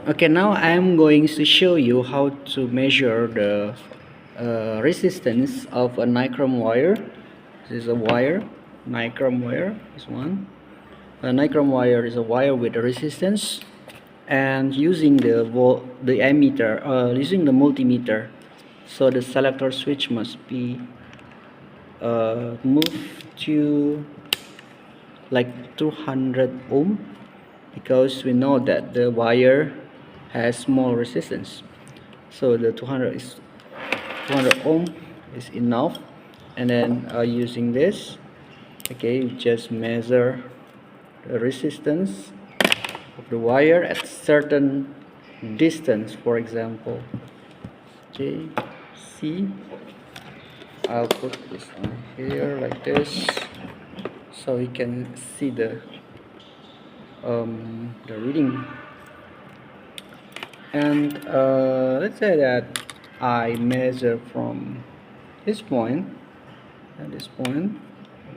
Okay, now I am going to show you how to measure the resistance of a nichrome wire. This is a wire, nichrome wire. This one. A nichrome wire is a wire with a resistance, and using the ammeter, using the multimeter. So the selector switch must be moved to like 200 ohm, because we know that the wire has small resistance. So the 200 ohm is enough. And then using this, okay, you just measure the resistance of the wire at certain distance. For example, okay, see, I'll put this on here like this, so you can see the reading. And let's say that I measure from this point and this point,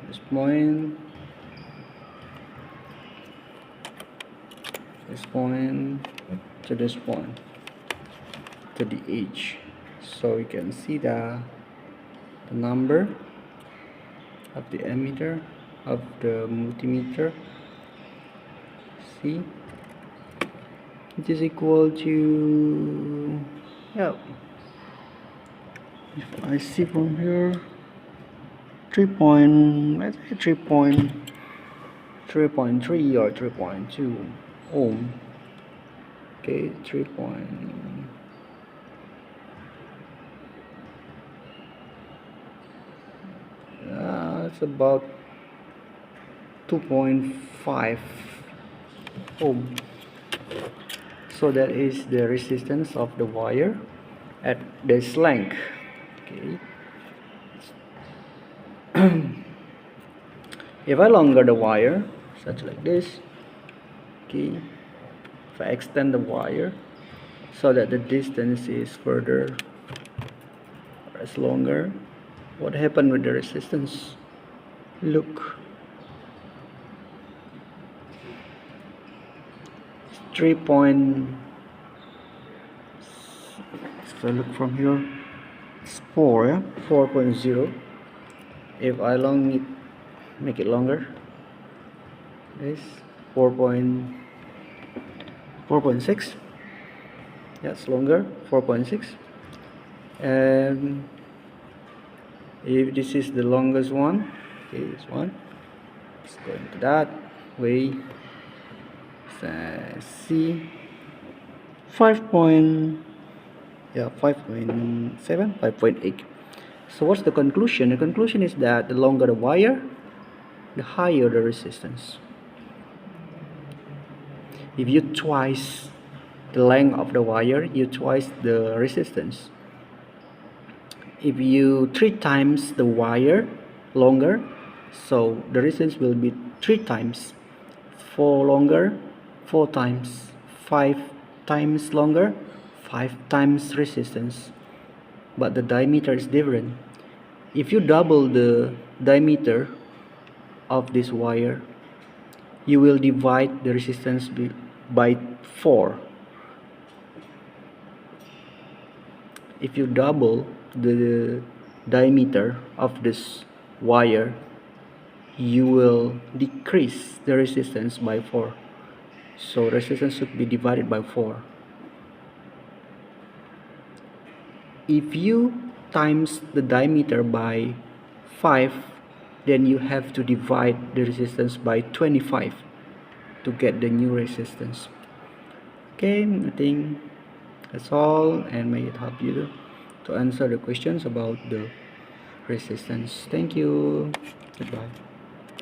this point, this point to this point, to the edge, so you can see the number of the ammeter, of the multimeter. See, it is equal to, yeah, if I see from here, 3.3 or 3.2 ohm. Okay, 3 point, it's about 2.5 ohm. So that is the resistance of the wire at this length. Okay. If I longer the wire, such like this, okay, if I extend the wire so that the distance is further or is longer, what happened with the resistance? Look, 3 point, if I look from here, it's 4, yeah, 4.0. If I make it longer, this 4.6. That's longer, 4.6. And if this is the longest one, okay, this one, let's go into that way. See, 5.7, 5.8. So what's the conclusion? The conclusion is that the longer the wire, the higher the resistance. If you twice the length of the wire, you twice the resistance. If you 3 times the wire longer, so the resistance will be 3 times. 4 longer, 4 times. 5 times longer, 5 times resistance. But the diameter is different. If you double the diameter of this wire, you will divide the resistance by 4. If you double the diameter of this wire, you will decrease the resistance by 4. So resistance should be divided by 4. If you times the diameter by 5, then you have to divide the resistance by 25 to get the new resistance. Okay, I think that's all, and may it help you to answer the questions about the resistance. Thank you. Goodbye.